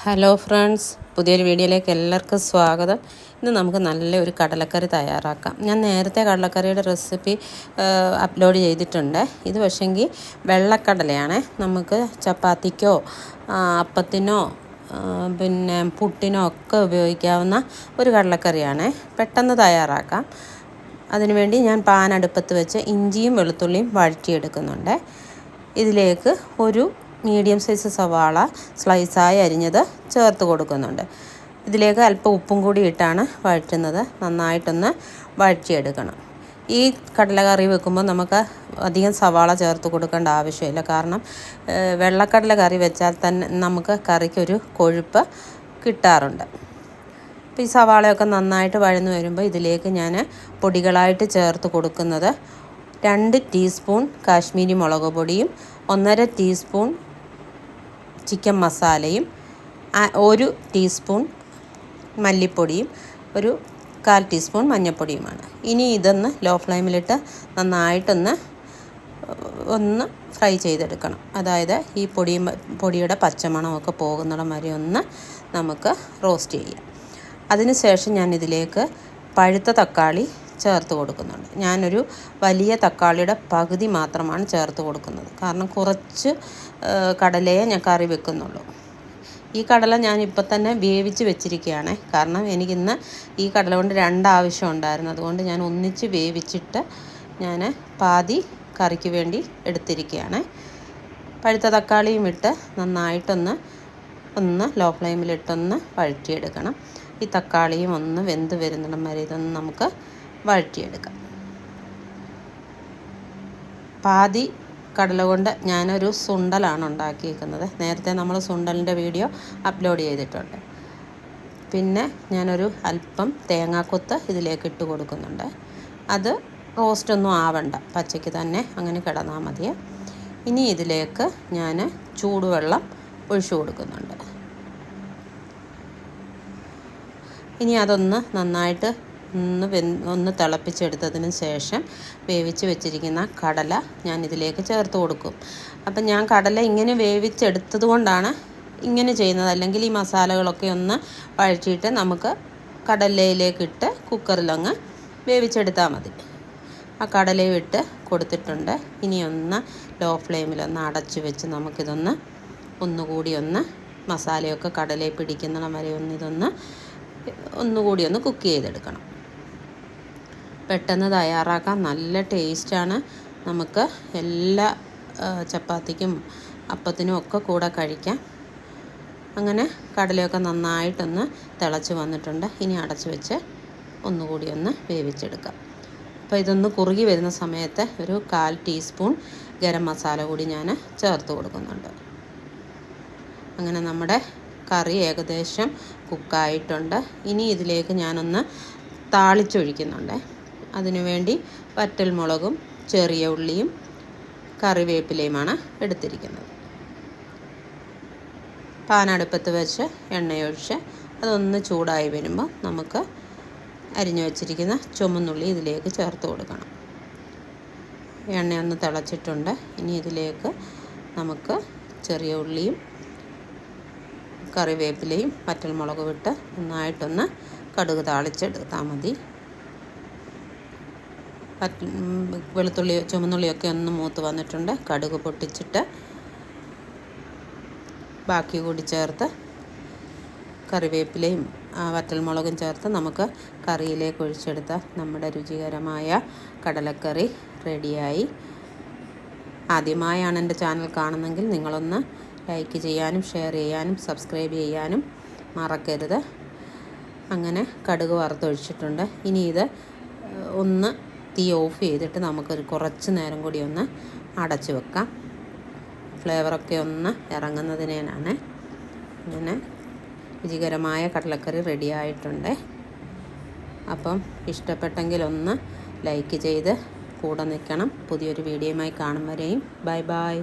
Hello friends, പുതിയൊരു വീഡിയോയിലേക്ക് എല്ലാവർക്കും സ്വാഗതം. ഇന്ന് നമുക്ക് നല്ലൊരു കടലക്കറി തയ്യാറാക്കാം. ഞാൻ നേരത്തെ കടലക്കറിയുടെ റെസിപ്പി അപ്ലോഡ് ചെയ്തിട്ടുണ്ട്. ഇത് പക്ഷേങ്കിൽ വെള്ളക്കടലയാണ്. നമുക്ക് ചപ്പാത്തിക്കോ അപ്പത്തിനോ പിന്നെ പുട്ടിനോ ഒക്കെ ഉപയോഗിക്കാവുന്ന ഒരു കടലക്കറിയാണ്. പെട്ടെന്ന് തയ്യാറാക്കാം. അതിനുവേണ്ടി ഞാൻ പാൻ അടുപ്പത്ത് വെച്ച് ഇഞ്ചിയും വെളുത്തുള്ളിയും വഴറ്റിയെടുക്കുന്നുണ്ട്. ഇതിലേക്ക് ഒരു മീഡിയം സൈസ് സവാള സ്ലൈസായി അരിഞ്ഞത് ചേർത്ത് കൊടുക്കുന്നുണ്ട്. ഇതിലേക്ക് അല്പം ഉപ്പും കൂടി ഇട്ടാണ് വഴറ്റുന്നത്. നന്നായിട്ടൊന്ന് വഴറ്റിയെടുക്കണം. ഈ കടലക്കറി വെക്കുമ്പോൾ നമുക്ക് അധികം സവാള ചേർത്ത് കൊടുക്കേണ്ട ആവശ്യമില്ല. കാരണം വെള്ളക്കടല കറി വെച്ചാൽ തന്നെ നമുക്ക് കറിക്കൊരു കൊഴുപ്പ് കിട്ടാറുണ്ട്. അപ്പോൾ ഈ സവാളയൊക്കെ നന്നായിട്ട് വഴന്നു വരുമ്പോൾ ഇതിലേക്ക് ഞാൻ പൊടികളായിട്ട് ചേർത്ത് കൊടുക്കുന്നത് 2 ടീസ്പൂൺ കാശ്മീരി മുളക് പൊടിയും 1.5 ടീസ്പൂൺ ചിക്കൻ മസാലയും 1 ടീസ്പൂൺ മല്ലിപ്പൊടിയും 1/4 ടീസ്പൂൺ മഞ്ഞൾപ്പൊടിയുമാണ്. ഇനി ഇതൊന്ന് ലോ ഫ്ലെയിമിലിട്ട് നന്നായിട്ടൊന്ന് ഫ്രൈ ചെയ്തെടുക്കണം. അതായത് ഈ പൊടിയുടെ പച്ചമണമൊക്കെ പോകുന്നിടം വരെ ഒന്ന് നമുക്ക് റോസ്റ്റ് ചെയ്യാം. അതിനുശേഷം ഞാൻ ഇതിലേക്ക് പഴുത്ത തക്കാളി ചേർത്ത് കൊടുക്കുന്നുണ്ട്. ഞാനൊരു വലിയ തക്കാളിയുടെ പകുതി മാത്രമാണ് ചേർത്ത് കൊടുക്കുന്നത്. കാരണം കുറച്ച് കടലയെ ഞാൻ കറി വെക്കുന്നുള്ളൂ. ഈ കടല ഞാൻ ഇപ്പോൾ തന്നെ വേവിച്ച് വെച്ചിരിക്കുകയാണ്. കാരണം എനിക്കിന്ന് ഈ കടല കൊണ്ട് 2 ആവശ്യം ഉണ്ടായിരുന്നു. അതുകൊണ്ട് ഞാൻ ഒന്നിച്ച് വേവിച്ചിട്ട് ഞാൻ പാതി കറിക്ക് വേണ്ടി എടുത്തിരിക്കുകയാണ്. പഴുത്ത തക്കാളിയും ഇട്ട് നന്നായിട്ടൊന്ന് ലോ ഫ്ലെയിമിലിട്ടൊന്ന് വഴറ്റിയെടുക്കണം. ഈ തക്കാളിയും ഒന്ന് വെന്ത് വരുന്നിടം വരെ ഇതൊന്ന് നമുക്ക് വഴറ്റിയെടുക്കാം. പാതി കടല കൊണ്ട് ഞാനൊരു സുണ്ടലാണ് ഉണ്ടാക്കിയിരിക്കുന്നത്. നേരത്തെ നമ്മൾ സുണ്ടലിൻ്റെ വീഡിയോ അപ്ലോഡ് ചെയ്തിട്ടുണ്ട്. പിന്നെ ഞാനൊരു അല്പം തേങ്ങാക്കൊത്ത് ഇതിലേക്ക് ഇട്ട് കൊടുക്കുന്നുണ്ട്. അത് റോസ്റ്റൊന്നും ആവണ്ട, പച്ചയ്ക്ക് തന്നെ അങ്ങനെ കിടന്നാൽ മതി. ഇനി ഇതിലേക്ക് ഞാൻ ചൂടുവെള്ളം ഒഴിച്ചു കൊടുക്കുന്നുണ്ട്. ഇനി അതൊന്ന് നന്നായിട്ട് ഒന്ന് തിളപ്പിച്ചെടുത്തതിന് ശേഷം വേവിച്ച് വെച്ചിരിക്കുന്ന കടല ഞാൻ ഇതിലേക്ക് ചേർത്ത് കൊടുക്കും. അപ്പം ഞാൻ കടല ഇങ്ങനെ വേവിച്ചെടുത്തത് കൊണ്ടാണ് ഇങ്ങനെ ചെയ്യുന്നത്. അല്ലെങ്കിൽ ഈ മസാലകളൊക്കെ ഒന്ന് വഴറ്റിയിട്ട് നമുക്ക് കടലയിലേക്കിട്ട് കുക്കറിലങ്ങ് വേവിച്ചെടുത്താൽ മതി. ആ കടലയും ഇട്ട് കൊടുത്തിട്ടുണ്ട്. ഇനി ഒന്ന് ലോ ഫ്ലെയിമിലൊന്ന് അടച്ചു വെച്ച് നമുക്കിതൊന്ന് ഒന്നുകൂടി മസാലയൊക്കെ കടലയിൽ പിടിക്കുന്നിടം വരെ ഒന്നുകൂടി കുക്ക് ചെയ്തെടുക്കണം. പെട്ടെന്ന് തയ്യാറാക്കാം. നല്ല ടേസ്റ്റാണ്. നമുക്ക് എല്ലാ ചപ്പാത്തിക്കും അപ്പത്തിനും ഒക്കെ കൂടെ കഴിക്കാം. അങ്ങനെ കടലയൊക്കെ നന്നായിട്ടൊന്ന് തിളച്ച് വന്നിട്ടുണ്ട്. ഇനി അടച്ച് വെച്ച് ഒന്നുകൂടി വേവിച്ചെടുക്കാം. അപ്പോൾ ഇതൊന്ന് കുറുകി വരുന്ന സമയത്ത് ഒരു 1/4 ടീസ്പൂൺ ഗരം മസാല കൂടി ഞാൻ ചേർത്ത് കൊടുക്കുന്നുണ്ട്. അങ്ങനെ നമ്മുടെ കറി ഏകദേശം കുക്കായിട്ടുണ്ട്. ഇനി ഇതിലേക്ക് ഞാനൊന്ന് താളിച്ചൊഴിക്കുന്നുണ്ട്. അതിനുവേണ്ടി വറ്റൽമുളകും ചെറിയ ഉള്ളിയും കറിവേപ്പിലയുമാണ് എടുത്തിരിക്കുന്നത്. പാൻ അടുപ്പത്ത് വെച്ച് എണ്ണയൊഴിച്ച് അതൊന്ന് ചൂടായി വരുമ്പോൾ നമുക്ക് അരിഞ്ഞു വച്ചിരിക്കുന്ന ചുമന്നുള്ളി ഇതിലേക്ക് ചേർത്ത് കൊടുക്കണം. എണ്ണയൊന്ന് തിളച്ചിട്ടുണ്ട്. ഇനി ഇതിലേക്ക് നമുക്ക് ചെറിയ ഉള്ളിയും കറിവേപ്പിലയും വറ്റൽമുളകും ഇട്ട് നന്നായിട്ടൊന്ന് കടുക് താളിച്ചെടുത്താൽ മതി. ചുമന്നുള്ളിയൊക്കെ ഒന്ന് മൂത്ത് വന്നിട്ടുണ്ട്. കടുക് പൊട്ടിച്ചിട്ട് ബാക്കി കൂടി ചേർത്ത് കറിവേപ്പിലയും വറ്റൽമുളകും ചേർത്ത് നമുക്ക് കറിയിലേക്ക് ഒഴിച്ചെടുത്താൽ നമ്മുടെ രുചികരമായ കടലക്കറി റെഡിയായി. ആദ്യമായാണ് എൻ്റെ ചാനൽ കാണുന്നതെങ്കിൽ നിങ്ങളൊന്ന് ലൈക്ക് ചെയ്യാനും ഷെയർ ചെയ്യാനും സബ്സ്ക്രൈബ് ചെയ്യാനും മറക്കരുത്. അങ്ങനെ കടുക് വറുത്തൊഴിച്ചിട്ടുണ്ട്. ഇനി ഇത് തീ ഓഫ് ചെയ്തിട്ട് നമുക്കൊരു കുറച്ച് നേരം കൂടി അടച്ചു വെക്കാം. ഫ്ലേവറൊക്കെ ഇറങ്ങുന്നതിനാണ്. അങ്ങനെ രുചികരമായ കടലക്കറി റെഡിയായിട്ടുണ്ട്. അപ്പം ഇഷ്ടപ്പെട്ടെങ്കിൽ ലൈക്ക് ചെയ്ത് കൂടെ നിൽക്കണം. പുതിയൊരു വീഡിയോയുമായി കാണും വരെയും ബൈ ബൈ.